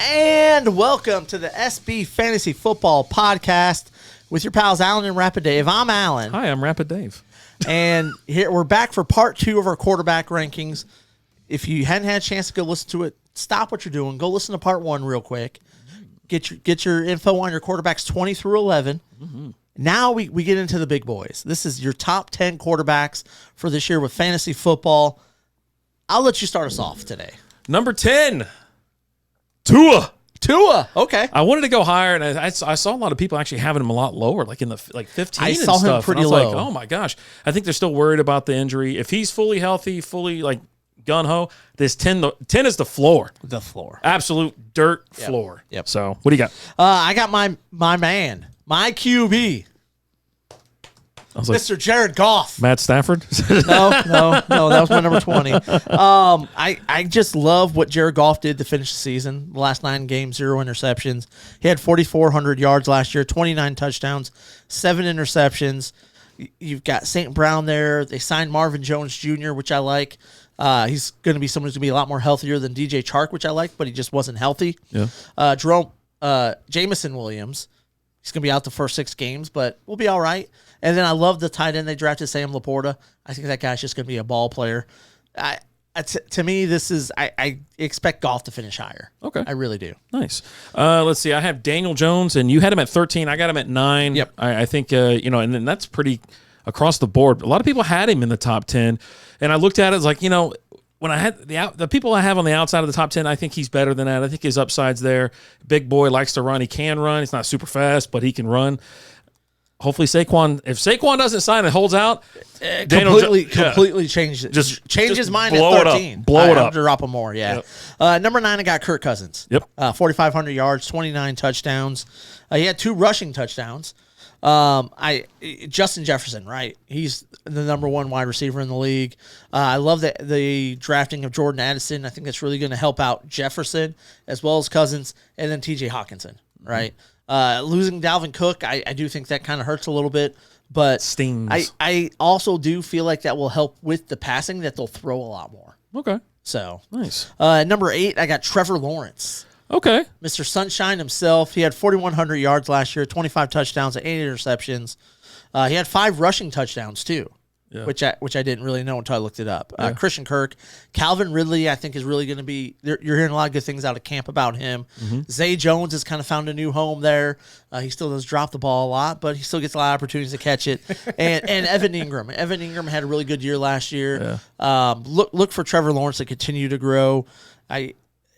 And welcome to the SB Fantasy Football Podcast with your pals Alan and Rapid Dave. I'm Alan. Hi, I'm Rapid Dave. And here we're back for part 2 of our quarterback rankings. If you hadn't had a chance to go listen to it, stop what you're doing. Go listen to part 1 real quick. Get your info on your quarterbacks 20 through 11. Mm-hmm. Now we get into the big boys. This is your top 10 quarterbacks for this year with fantasy football. I'll let you start us off today. Number 10, Tua. Okay. I wanted to go higher, and I saw a lot of people actually having him a lot lower, like in the 15 I saw and stuff. him pretty and I was low. Like, oh my gosh. I think they're still worried about the injury. If he's fully healthy, fully like gun-ho, this 10 is the floor. The floor. Absolute dirt floor. Yep. So what do you got? I got my man, my QB, I was like, Mr. Jared Goff. Matt Stafford? No, that was my number 20. I just love what Jared Goff did to finish the season. The last 9 games, 0 interceptions. He had 4,400 yards last year, 29 touchdowns, 7 interceptions. You've got St. Brown there. They signed Marvin Jones Jr., which I like. He's going to be someone who's going to be a lot more healthier than DJ Chark, which I like, but he just wasn't healthy. Yeah. Jameson Williams. He's going to be out the first 6 games, but we'll be all right. And then I love the tight end they drafted, Sam Laporta. I think that guy's just going to be a ball player. To me, I expect Goff to finish higher. Okay. I really do. Nice. Let's see. I have Daniel Jones, and you had him at 13. I got him at 9. Yep. I think, and then that's pretty across the board. A lot of people had him in the top 10, and I looked at it as like, when I had the people I have on the outside of the top 10, I think he's better than that. I think his upside's there. Big boy, likes to run. He can run. He's not super fast, but he can run. Hopefully if Saquon doesn't sign and holds out, completely change it. Just change his mind blow at 13. Blow it up. Drop him more, yeah. Yep. Number 9, I got Kirk Cousins. Yep. 4,500 yards, 29 touchdowns. He had 2 rushing touchdowns. Justin Jefferson, right? He's the number 1 wide receiver in the league. I love the drafting of Jordan Addison. I think that's really going to help out Jefferson as well as Cousins, and then TJ Hawkinson, right? Losing Dalvin Cook, I do think that kind of hurts a little bit, but stings. I also do feel like that will help with the passing, that they'll throw a lot more. Okay. So nice. Number 8, I got Trevor Lawrence. Okay. Mr. Sunshine himself. He had 4,100 yards last year, 25 touchdowns, and 8 interceptions. He had 5 rushing touchdowns too, which I didn't really know until I looked it up. Christian Kirk, Calvin Ridley, I think is really going to be. You're hearing a lot of good things out of camp about him. Mm-hmm. Zay Jones has kind of found a new home there. He still does drop the ball a lot, but he still gets a lot of opportunities to catch it. And Evan Ingram. Evan Ingram had a really good year last year. Yeah. Look for Trevor Lawrence to continue to grow.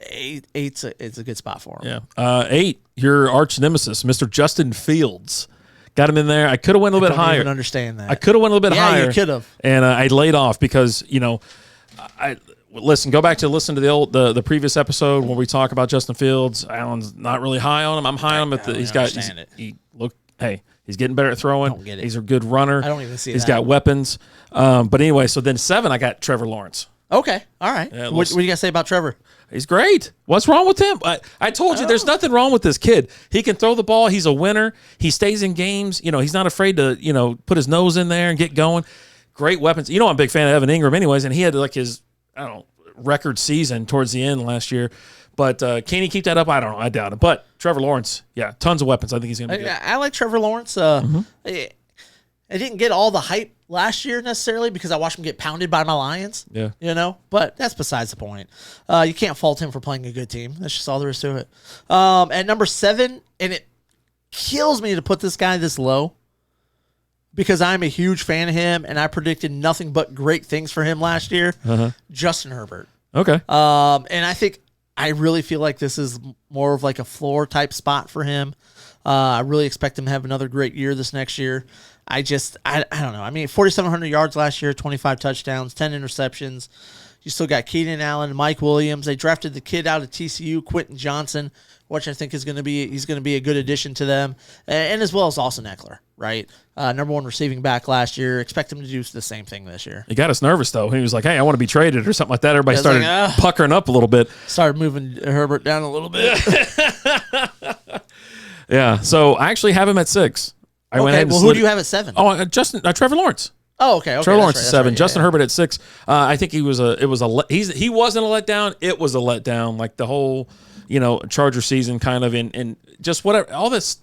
It's a good spot for him. Yeah. 8, your arch nemesis, Mr. Justin Fields. Got him in there. I could have went a little bit higher. I don't even understand that. I could have went a little bit higher. Yeah, you could have. And I laid off because, go back to listen to the previous episode where we talk about Justin Fields. Alan's not really high on him. I'm high on him. He's getting better at throwing. Don't get it. He's a good runner. I don't even see He's got weapons. But anyway, so then 7, I got Trevor Lawrence. Okay. All right. Yeah, what do you guys say about Trevor? He's great. What's wrong with him? I told you there's nothing wrong with this kid. He can throw the ball. He's a winner. He stays in games. He's not afraid to, put his nose in there and get going. Great weapons. I'm a big fan of Evan Ingram anyways, and he had like his, record season towards the end last year. But can he keep that up? I don't know. I doubt it. But Trevor Lawrence, tons of weapons. I think he's going to be good. I like Trevor Lawrence. I didn't get all the hype last year necessarily because I watched him get pounded by my Lions. Yeah. But that's besides the point. You can't fault him for playing a good team. That's just all there is to it. At number 7, and it kills me to put this guy this low because I'm a huge fan of him and I predicted nothing but great things for him last year. Justin Herbert. Okay. And I really feel like this is more of like a floor type spot for him. I really expect him to have another great year this next year. I don't know. I mean, 4,700 yards last year, 25 touchdowns, 10 interceptions. You still got Keenan Allen, Mike Williams. They drafted the kid out of TCU, Quentin Johnson, which I think he's going to be a good addition to them, and as well as Austin Eckler, right? Number 1 receiving back last year. Expect him to do the same thing this year. He got us nervous though. He was like, "Hey, I want to be traded" or something like that. Everybody started puckering up a little bit. Started moving Herbert down a little bit. Yeah. So I actually have him at 6. Who do you have at 7? Oh, Trevor Lawrence. Oh, okay. Trevor Lawrence right, is 7. Right, Justin Herbert at 6. I think he wasn't a letdown. It was a letdown. Like the whole, Charger season kind of, and just whatever, all this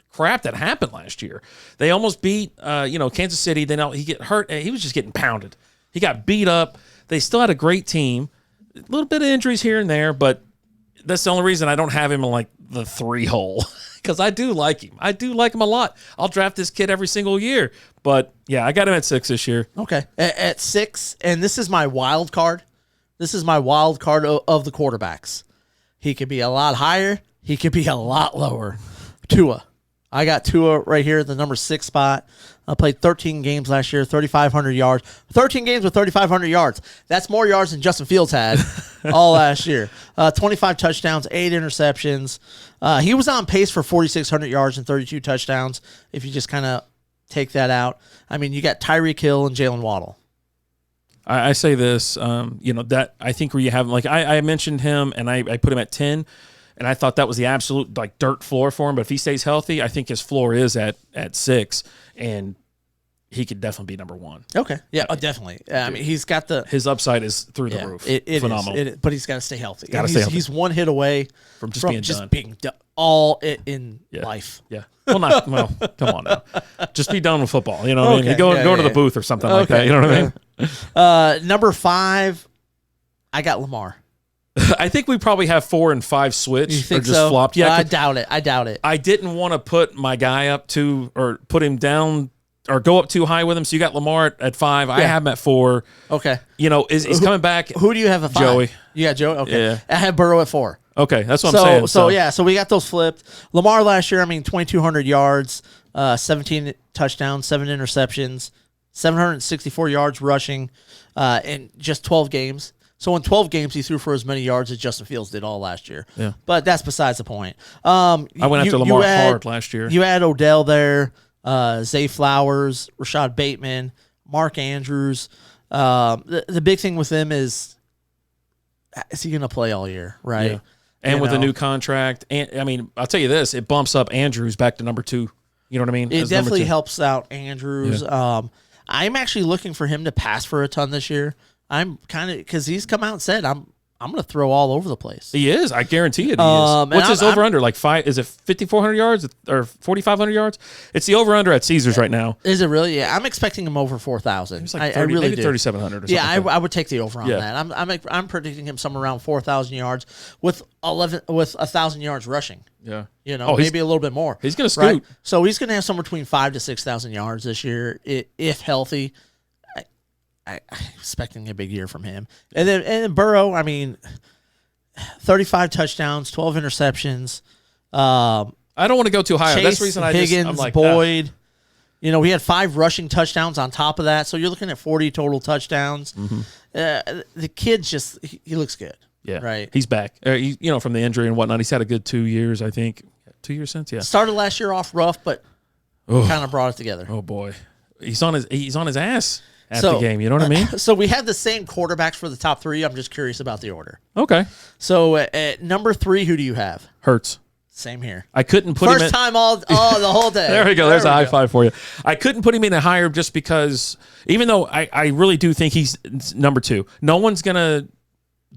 crap that happened last year. They almost beat, Kansas City. Then he get hurt. He was just getting pounded. He got beat up. They still had a great team. A little bit of injuries here and there, but that's the only reason I don't have him in like the 3 hole, because I do like him. I do like him a lot. I'll draft this kid every single year. But yeah, I got him at 6 this year. Okay, at 6, and this is my wild card. This is my wild card of the quarterbacks. He could be a lot higher. He could be a lot lower. Tua. I got Tua right here at the number 6 spot. I played 13 games last year, 3,500 yards. 13 games with 3,500 yards. That's more yards than Justin Fields had all last year. 25 touchdowns, 8 interceptions. He was on pace for 4,600 yards and 32 touchdowns, if you just kind of take that out. I mean, you got Tyreek Hill and Jalen Waddle. I say this, that I think where you have him, like I mentioned him and I put him at 10. And I thought that was the absolute like dirt floor for him. But if he stays healthy, I think his floor is at 6, and he could definitely be number 1. Okay, yeah, definitely. I mean, he's got his upside is through the roof. It phenomenal. Is, but he's got to stay healthy. Got to stay healthy. He's one hit away from being done all in life. Yeah. Well, come on now. Just be done with football. You know what I mean? You go to the booth or something like that. You know what I mean? Number 5, I got Lamar. I think we probably have 4 and 5 switched. You think or just so? flopped. Yeah, I doubt it. I didn't want to put my guy up to or put him down or go up too high with him. So you got Lamar at 5. I have him at 4. Okay. He's coming back. Who do you have at 5? Joey. You got Joey? Okay. Yeah. I have Burrow at 4. Okay, that's what I'm saying. So we got those flipped. Lamar last year, 2,200 yards, 17 touchdowns, 7 interceptions, 764 yards rushing in just 12 games. So in 12 games, he threw for as many yards as Justin Fields did all last year. Yeah. But that's besides the point. I went after Lamar hard last year. You had Odell there, Zay Flowers, Rashad Bateman, Mark Andrews. The big thing with them is he going to play all year, right? Yeah. And with a new contract. And I'll tell you this, it bumps up Andrews back to number 2. You know what I mean? It definitely helps out Andrews. Yeah. I'm actually looking for him to pass for a ton this year. I'm kind of, because he's come out and said, I'm going to throw all over the place. He is. I guarantee it. He is. What's his over-under? Like 5? Is it 5,400 yards or 4,500 yards? It's the over-under at Caesars right now. Is it really? Yeah, I'm expecting him over 4,000. It's like 30, I really maybe 3,700 or something. Yeah, I would take the over on that. I'm predicting him somewhere around 4,000 yards with 1,000 yards rushing. Yeah. Maybe a little bit more. He's going to scoot. Right? So he's going to have somewhere between 5,000 to 6,000 yards this year, if healthy. I'm expecting a big year from him. And then Burrow, 35 touchdowns, 12 interceptions. I don't want to go too high. That's the reason Higgins, I'm like, Boyd. We had 5 rushing touchdowns on top of that. So you're looking at 40 total touchdowns. Mm-hmm. The kid he looks good. Yeah. Right. He's back. From the injury and whatnot. He's had a good 2 years, I think. 2 years since, yeah. Started last year off rough, but kind of brought it together. Oh, boy. He's on his ass. The game, you know what I mean? So we have the same quarterbacks for the top 3. I'm just curious about the order. Okay. So at number 3, who do you have? Hurts. Same here. I couldn't put him in. First time the whole day. There we go. There's a high five for you. I couldn't put him in a higher just because, even though I really do think he's number 2, no one's going to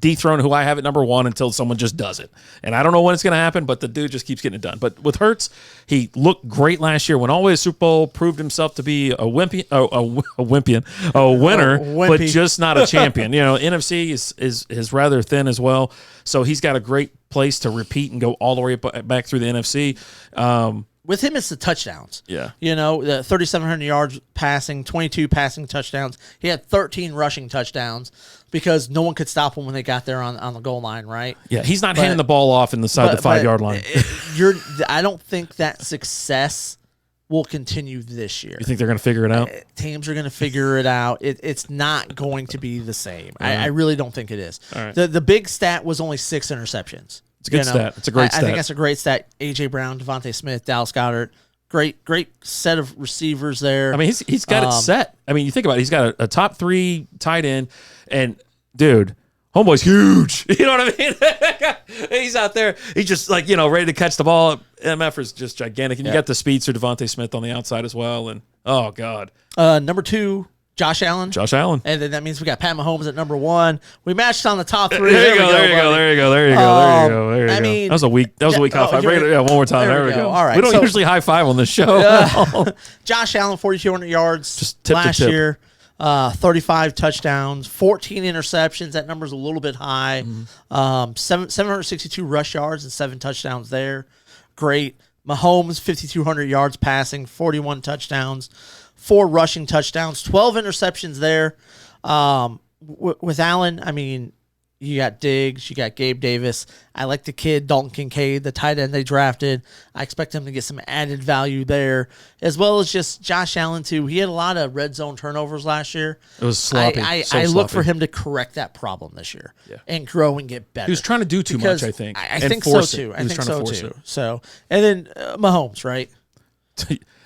dethrone who I have at number 1 until someone just does it. And I don't know when it's going to happen, but the dude just keeps getting it done. But with Hurts, he looked great last year. Went all the way to Super Bowl, proved himself to be a winner, but just not a champion. NFC is rather thin as well. So he's got a great place to repeat and go all the way back through the NFC. With him, it's the touchdowns. Yeah. The 3,700 yards passing, 22 passing touchdowns. He had 13 rushing touchdowns because no one could stop him when they got there on the goal line, right? Yeah, he's not handing the ball off in the 5-yard line. I don't think that success will continue this year. You think they're going to figure it out? Teams are going to figure it out. It's not going to be the same. I really don't think it is. All right. The big stat was only 6 interceptions. It's a good stat. It's a great stat. I think that's a great stat. A.J. Brown, Devontae Smith, Dallas Goedert. Great set of receivers there. He's got it set. You think about it. He's got a top 3 tight end, and dude, homeboy's huge. You know what I mean? He's out there. He's just ready to catch the ball. MF is just gigantic, and you got the speedster Devontae Smith on the outside as well. And oh god, number 2, Josh Allen. Josh Allen. And then that means we got Pat Mahomes at number 1. We matched on the top 3. There you go. There you go. I mean, that was a weak high five. One more time. There we go. All right. We don't usually high five on this show. Josh Allen, 4,200 yards just tip last to tip. year. 35 touchdowns, 14 interceptions. That number's a little bit high. 762 rush yards and 7 touchdowns there. Great. Mahomes, 5,200 yards passing, 41 touchdowns, 4 rushing touchdowns, 12 interceptions there. With Allen, I mean, you got Diggs, you got Gabe Davis. I like the kid, Dalton Kincaid, the tight end they drafted. I expect him to get some added value there, as well as just Josh Allen, too. He had a lot of red zone turnovers last year. It was sloppy. I look for him to correct that problem this year and grow and get better. He was trying to do too much, I think. I think so, too. I think so, too. So, and then Mahomes, right?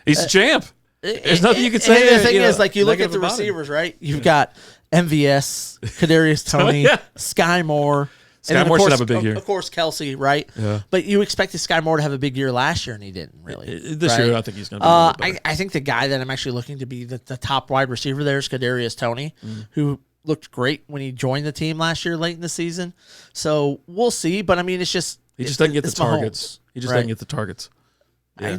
He's a champ. There's nothing you can say. And the thing is, like, you look at the receivers, right? You've got MVS, Kadarius Toney, Sky Moore. Sky Moore should have a big year. Of course, Kelsey, right? Yeah. But you expected Sky Moore to have a big year last year, and he didn't really. This year, I think he's going to be I think the guy that I'm actually looking to be the top wide receiver there is Kadarius Toney, who looked great when he joined the team last year late in the season. So we'll see. But, I mean, it's just... He just doesn't get the targets. Mahomes, He just doesn't get the targets. Yeah.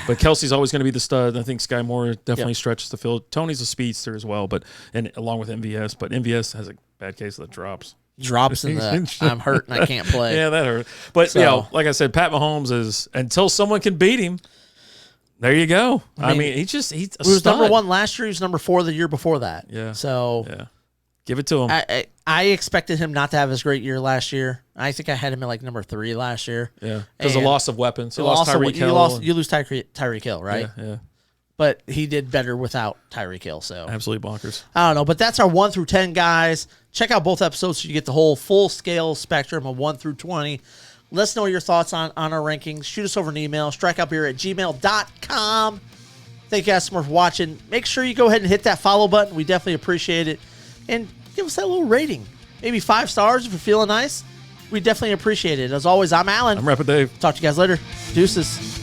But Kelsey's always going to be the stud. I think Sky Moore definitely stretches the field. Tony's a speedster as well, and along with MVS. But MVS has a bad case of the drops. Drops in the I'm hurt and I can't play. Yeah, that hurt. But like I said, Pat Mahomes is until someone can beat him. There you go. I mean he's a was stud. number 1 last year. He was number 4 the year before that. Yeah. So give it to him. I expected him not to have his great year last year. I think I had him at like number 3 last year. Yeah, because the loss of weapons. You lost Tyreek Hill. You lose Tyreek Hill, right? Yeah. But he did better without Tyreek Hill. So absolutely bonkers. I don't know, but that's our 1 through 10 guys. Check out both episodes so you get the whole full scale spectrum of 1 through 20. Let us know your thoughts on our rankings. Shoot us over an email, strikeoutbeer@gmail.com. Thank you guys so much for watching. Make sure you go ahead and hit that follow button. We definitely appreciate it. And give us that little rating. Maybe 5 stars if you're feeling nice. We definitely appreciate it. As always, I'm Alan. I'm Rapid Dave. Talk to you guys later. Deuces.